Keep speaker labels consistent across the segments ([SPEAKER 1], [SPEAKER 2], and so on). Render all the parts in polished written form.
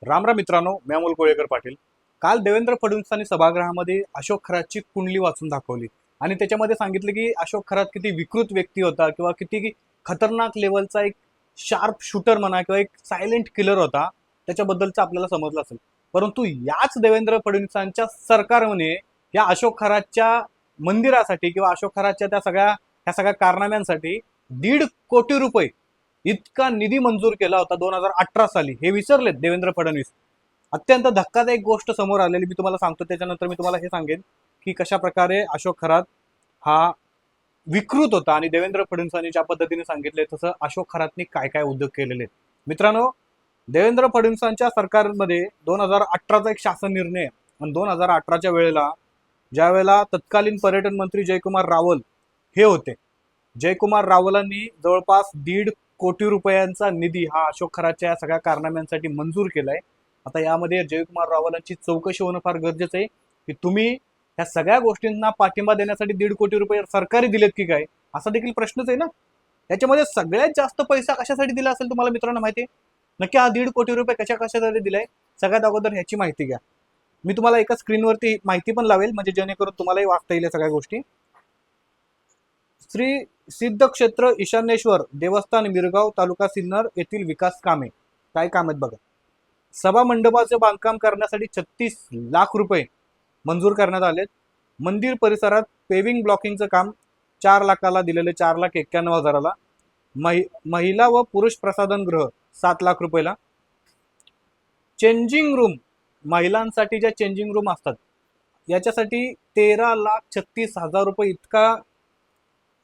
[SPEAKER 1] रामराम मित्रांनो, मी अमोल कोळेकर पाटील. काल देवेंद्र फडणवीसांनी सभागृहामध्ये अशोक खरातची कुंडली वाचून दाखवली आणि त्याच्यामध्ये सांगितलं की अशोक खरात किती विकृत व्यक्ती होता किंवा किती खतरनाक लेवलचा एक शार्प शूटर म्हणा किंवा एक सायलेंट किलर होता. त्याच्याबद्दलचं आपल्याला समजलं असेल. परंतु याच देवेंद्र फडणवीसांच्या सरकारने या अशोक खरातच्या मंदिरासाठी किंवा अशोक खरातच्या त्या सगळ्या कारनाम्यांसाठी 1.5 कोटी रुपये इतका निधी मंजूर केला होता 2018 साली. हे विसरलेत देवेंद्र फडणवीस. अत्यंत धक्कादायक गोष्ट समोर आलेली मी तुम्हाला सांगतो. त्याच्यानंतर मी तुम्हाला हे सांगेन की कशा प्रकारे अशोक खरात हा विकृत होता आणि देवेंद्र फडणवीसांनी ज्या पद्धतीने सांगितले तसं अशोक खरातनी काय काय उद्योग केलेले. मित्रांनो, देवेंद्र फडणवीसांच्या सरकारमध्ये 2018चा एक शासन निर्णय आणि 2018च्या वेळेला ज्या वेळेला तत्कालीन पर्यटन मंत्री जयकुमार रावल हे होते. जयकुमार रावलांनी जवळपास 1.5 कोटी रुपयांचा निधी हा अशोक खरातच्या सगळ्या कारनाम्यांसाठी मंजूर केलाय. आता यामध्ये जयकुमार रावलांची चौकशी होणं फार गरजेचं आहे की तुम्ही ह्या सगळ्या गोष्टींना पाठिंबा देण्यासाठी 1.5 कोटी रुपये सरकारी दिलेत की काय, असा देखील प्रश्नच आहे ना. त्याच्यामध्ये सगळ्यात जास्त पैसा कशासाठी दिला असेल तुम्हाला मित्रांनो माहिती आहे? नक्की हा 1.5 कोटी रुपये कशासाठी दिलाय? सगळ्यात अगोदर ह्याची माहिती घ्या. मी तुम्हाला एका स्क्रीनवरती माहिती पण लावेल म्हणजे जेणेकरून तुम्हालाही वाचता येईल सगळ्या गोष्टी. श्री सिद्ध क्षेत्र ईशान्येश्वर देवस्थान मिरगाव तालुका सिन्नर येथील विकास कामे. काय काम आहेत बघा. सभा मंडपाचे बांधकाम करण्यासाठी 36 लाख रुपये मंजूर करण्यात आले. मंदिर परिसरात पेविंग ब्लॉकिंगचं काम 4 लाखाला दिलेले, 4,91,000ला. महिला व पुरुष प्रसाधन गृह 7 लाख रुपयाला. चेंजिंग रूम, महिलांसाठी ज्या चेंजिंग रूम असतात याच्यासाठी 13,36,000 रुपये इतका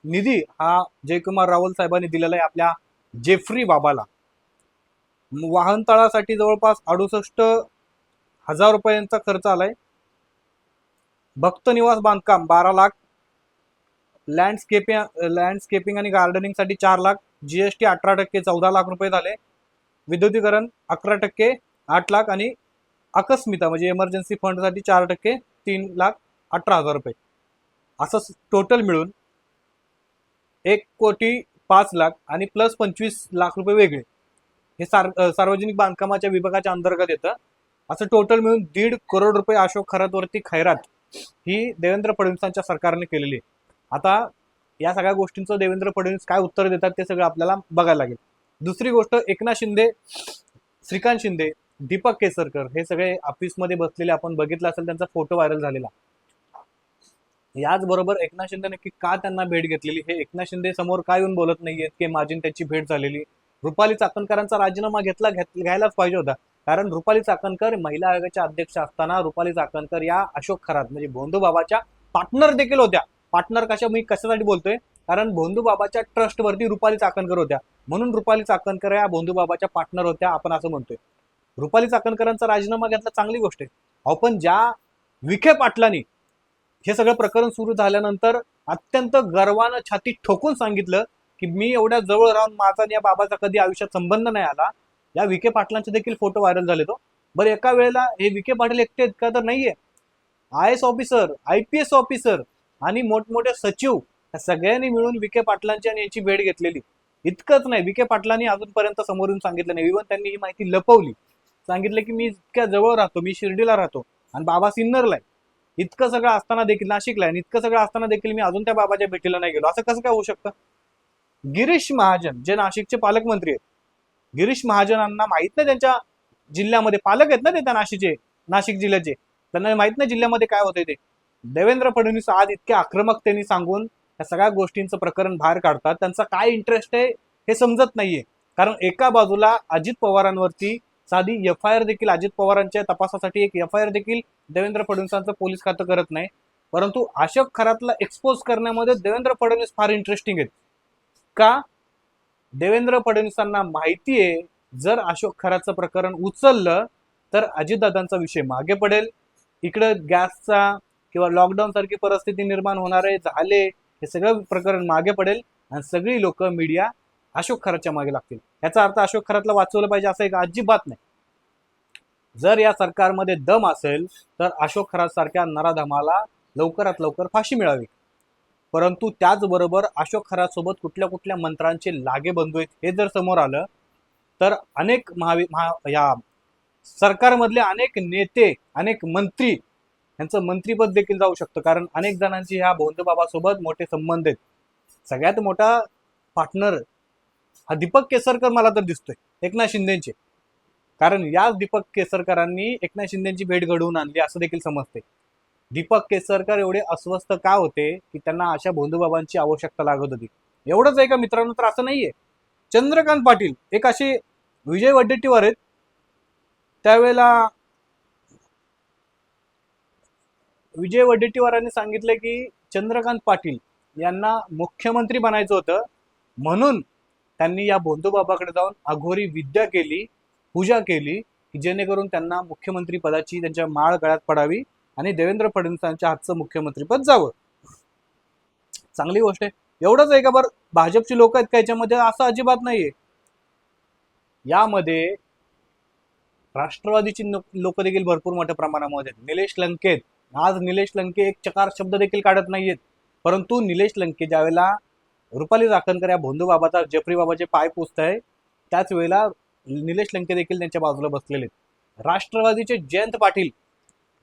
[SPEAKER 1] निधी हा जयकुमार रावल साहेबांनी दिलेला आहे आपल्या जेफ्री बाबाला. वाहनतळासाठी जवळपास 68,000 रुपयांचा खर्च आलाय. भक्त निवास बांधकाम 12 लाख. लँडस्केपिंग आणि गार्डनिंगसाठी 4 लाख. जीएसटी 18% 14 लाख रुपये झाले. विद्युतीकरण 11% 8 लाख आणि आकस्मिकता म्हणजे इमर्जन्सी फंडसाठी 4% 3,18,000 रुपये. असं टोटल मिळून 1,05,00,000 आणि प्लस 25 लाख रुपये वेगळे हे सार्वजनिक बांधकामाच्या विभागाच्या अंतर्गत येतं. असं टोटल मिळून 1.5 करोड रुपये अशोक खरातवरती खैरात ही देवेंद्र फडणवीसांच्या सरकारने केलेली. आता या सगळ्या गोष्टींचं देवेंद्र फडणवीस काय उत्तर देतात ते सगळं आपल्याला बघायला लागेल. दुसरी गोष्ट, एकनाथ शिंदे, श्रीकांत शिंदे, दीपक केसरकर हे सगळे ऑफिसमध्ये बसलेले आपण बघितलं असेल. त्यांचा फोटो व्हायरल झालेला. याचबरोबर एकनाथ शिंदे नक्की का त्यांना भेट घेतलेली हे एकनाथ शिंदे समोर काय येऊन बोलत नाहीयेत की माझी त्याची भेट झालेली. रुपाली चाकणकरांचा राजीनामा घ्यायलाच पाहिजे होता. कारण रुपाली चाकणकर महिला आयोगाच्या अध्यक्ष असताना रुपाली चाकणकर या अशोक खरात म्हणजे भोंदू बाबाच्या पार्टनर देखील होत्या. पार्टनर मी कशासाठी बोलतोय, कारण भोंदू बाबाच्या ट्रस्टवरती रुपाली चाकणकर होत्या म्हणून रुपाली चाकणकर या भोंदू बाबाच्या पार्टनर होत्या आपण असं म्हणतोय. रुपाली चाकणकरांचा राजीनामा घेतला चांगली गोष्ट आहे. अहो पण ज्या विखे पाटलांनी हे सगळं प्रकरण सुरू झाल्यानंतर अत्यंत गर्वानं छाती ठोकून सांगितलं की मी एवढ्या जवळ राहून माझा या बाबाचा कधी आयुष्यात संबंध नाही आला. या विखे पाटलांचे देखील फोटो व्हायरल झाले. तो बरं एका वेळेला हे विखे पाटील एकटे आहेत का, तर नाहीये. IAS ऑफिसर, IPS ऑफिसर आणि मोठमोठे सचिव या सगळ्यांनी मिळून विखे पाटलांची आणि यांची भेट घेतलेली. इतकंच नाही, विखे पाटलांनी अजूनपर्यंत समोरून सांगितलं नाही. इव्हन त्यांनी ही माहिती लपवली. सांगितलं की मी इतक्या जवळ राहतो, मी शिर्डीला राहतो आणि बाबा सिन्नरला आहे. इतकं सगळं असताना देखील, नाशिकला आहे, इतकं सगळं असताना देखील मी अजून त्या बाबाच्या भेटीला नाही गेलो. असं कसं काय होऊ शकतं? गिरीश महाजन जे नाशिकचे पालकमंत्री आहेत, गिरीश महाजनांना माहित नाही त्यांच्या जिल्ह्यामध्ये पालक आहेत ना ते, त्या नाशिक जिल्ह्याचे, त्यांना माहित नाही जिल्ह्यामध्ये काय होतंय ते. देवेंद्र फडणवीस आज इतक्या आक्रमकतेने सांगून या सगळ्या गोष्टींचं प्रकरण बाहेर काढतात. त्यांचा काय इंटरेस्ट आहे हे समजत नाहीये. कारण एका बाजूला अजित पवारांवरती साधी FIR देखील, अजित पवारांच्या तपासासाठी एक FIR देखील देवेंद्र फडणवीसांचं पोलीस खातं करत नाही. परंतु अशोक खरातला एक्सपोज करण्यामध्ये देवेंद्र फडणवीस फार इंटरेस्टिंग आहेत. का? देवेंद्र फडणवीसांना माहिती आहे जर अशोक खरातचं प्रकरण उचललं तर अजितदादांचा विषय मागे पडेल. इकडं गॅसचा किंवा लॉकडाऊन सारखी परिस्थिती निर्माण होणार आहे, झाले हे सगळं प्रकरण मागे पडेल आणि सगळी लोक मीडिया अशोक खरातच्या मागे लागतील. याचा अर्थ अशोक खरातला वाचवलं पाहिजे असं एक अजिबात नाही. जर या सरकारमध्ये दम असेल तर अशोक खरात सारख्या नराधमाला लवकरात लवकर फाशी मिळावी. परंतु त्याचबरोबर अशोक खरात सोबत कुठल्या कुठल्या मंत्र्यांचे लागे बंधू आहेत हे जर समोर आलं तर अनेक या सरकारमधले अनेक नेते, अनेक मंत्री यांचं मंत्रीपद देखील जाऊ शकतं, कारण अनेक जणांची ह्या भोंदूबाबासोबत मोठे संबंध आहेत. सगळ्यात मोठा पार्टनर हा दीपक केसरकर मला तर दिसतोय एकनाथ शिंदेचे, कारण याच दीपक केसरकरांनी एकनाथ शिंदेची भेट घडवून आणली असं देखील समजते. दीपक केसरकर एवढे अस्वस्थ का होते की त्यांना अशा भोंदूबाबांची आवश्यकता लागत होती? एवढंच आहे का मित्रांनो? तर असं नाहीये. चंद्रकांत पाटील एक असे विजय वडेट्टीवार आहेत, त्यावेळेला विजय वडेट्टीवारांनी सांगितलं की चंद्रकांत पाटील यांना मुख्यमंत्री बनायचं होतं, म्हणून त्यांनी या भोंदूबाबाकडे जाऊन अघोरी विद्या केली, पूजा केली की जेणेकरून त्यांना मुख्यमंत्री पदाची त्यांच्या माळ गळ्यात पडावी आणि देवेंद्र फडणवीसांच्या हातचं मुख्यमंत्रीपद जावं. चांगली गोष्ट आहे. एवढंच आहे का बरं? भाजपची लोक आहेत का याच्यामध्ये? असं अजिबात नाहीये. यामध्ये राष्ट्रवादीची लोक देखील भरपूर मोठ्या प्रमाणामध्ये आहेत. निलेश लंके, आज निलेश लंके एक चकार शब्द देखील काढत नाहीयेत, परंतु निलेश लंके ज्यावेळेला रुपाली चाकणकर या भोंदूबाबाचा जफरी बाबाचे पाय पुसताय त्याच वेळेला निलेश लंके देखील त्यांच्या बाजूला बसलेले आहेत. राष्ट्रवादीचे जयंत पाटील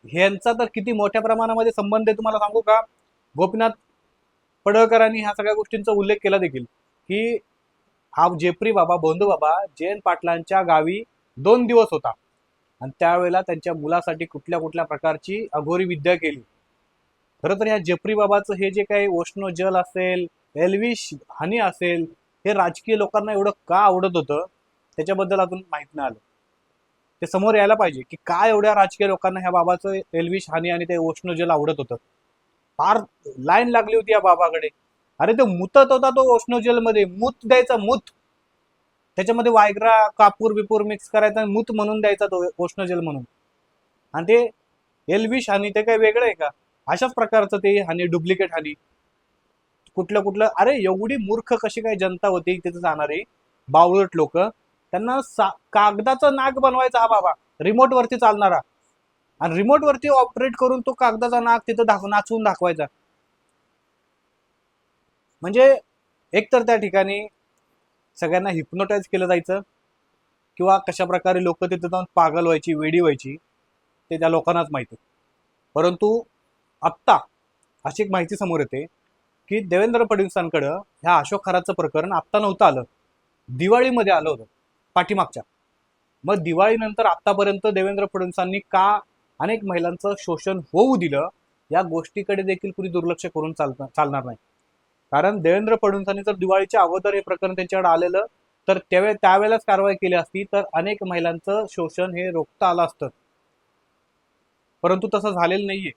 [SPEAKER 1] यांचा तर किती मोठ्या प्रमाणामध्ये संबंध आहे तुम्हाला सांगू का? गोपीनाथ पडळकरांनी ह्या सगळ्या गोष्टींचा उल्लेख केला देखील की हा जेफ्री बाबा भोंदूबाबा जयंत पाटलांच्या गावी 2 दिवस होता आणि त्यावेळेला त्यांच्या मुलासाठी कुठल्या कुठल्या प्रकारची अघोरी विद्या केली. खरं तर ह्या जेफ्री बाबाचं हे जे काही ओशनो जल असेल, एल्विश हनी असेल, हे राजकीय लोकांना एवढं का आवडत होतं त्याच्याबद्दल अजून माहित नाही आलं. ते समोर यायला पाहिजे की काय एवढ्या राजकीय लोकांना ह्या बाबाचं एल्विश हनी आणि ते ओशनो जल आवडत होतं. फार लाईन लागली होती या बाबाकडे. अरे तो मुतत होता तो ओशनो जेल मध्ये, मूत द्यायचा, मूत त्याच्यामध्ये वायग्रा कापूर बिपूर मिक्स करायचा आणि मूत म्हणून द्यायचा तो ओशनो जेल म्हणून. आणि ते एल्विश हानी ते काय वेगळं आहे का? अशाच प्रकारचं ते हानी, डुप्लिकेट हानी, कुठलं. अरे एवढी मूर्ख कशी काय जनता होती तिथे जाणारी बावळट लोक, त्यांना कागदाचा नाग बनवायचा हा बाबा, रिमोट वरती चालणारा, आणि रिमोट वरती ऑपरेट करून तो कागदाचा नाग तिथं नाचवून दाखवायचा. म्हणजे एकतर त्या ठिकाणी सगळ्यांना हिप्नोटाईज केलं जायचं किंवा कशा प्रकारे लोक तिथे जाऊन पागल व्हायची, वेडी व्हायची, ते त्या लोकांनाच माहिती. परंतु आत्ता अशी एक माहिती समोर येते की देवेंद्र फडणवीसांकडं ह्या अशोक खराचं प्रकरण आत्ता नव्हतं आलं, दिवाळीमध्ये आलं होतं पाठीमागच्या. मग दिवाळीनंतर आतापर्यंत देवेंद्र फडणवीसांनी का अनेक महिलांचं शोषण होऊ दिलं, या गोष्टीकडे देखील कुणी दुर्लक्ष करून चालणार नाही. कारण देवेंद्र फडणवीसांनी जर दिवाळीच्या अगोदर हे प्रकरण त्यांच्याकडे आलेलं तर त्यावेळेलाच कारवाई केली असती तर अनेक महिलांचं शोषण हे रोखता आलं असतं. परंतु तसं झालेलं नाहीये.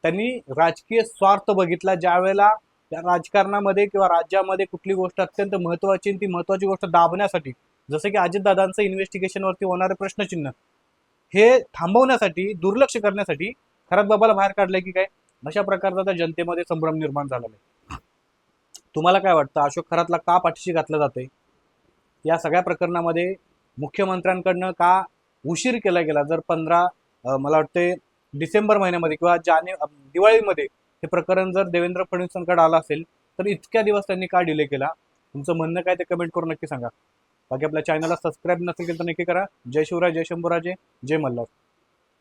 [SPEAKER 1] त्यांनी राजकीय स्वार्थ बघितला. ज्या वेळेला त्या राजकारणामध्ये किंवा राज्यामध्ये कुठली गोष्ट अत्यंत महत्वाची, ती महत्वाची गोष्ट दाबण्यासाठी, जसं की अजितदादांचं इन्व्हेस्टिगेशनवरती होणारे प्रश्नचिन्ह, हे थांबवण्यासाठी, दुर्लक्ष करण्यासाठी खरात बाबाला बाहेर काढलंय की काय, अशा प्रकारचा त्या जनतेमध्ये संभ्रम निर्माण झालेला आहे. तुम्हाला काय वाटतं, अशोक खरातला का पाठीशी घातलं जाते? या सगळ्या प्रकरणामध्ये मुख्यमंत्र्यांकडनं का उशीर केला गेला? जर 15 मला वाटते डिसेंबर महिन्यामध्ये किंवा दिवाळीमध्ये हे प्रकरण जर देवेंद्र फडणवीसांकडे आलं असेल तर इतक्या दिवस त्यांनी का डिले केला? तुमचं म्हणणं काय ते कमेंट करून नक्की सांगा. बाकी आपल्या चॅनलला सबस्क्राईब नसेल केलं तर नक्की करा. जय शिवराय, जय शंभूराजे, जय मल्हार.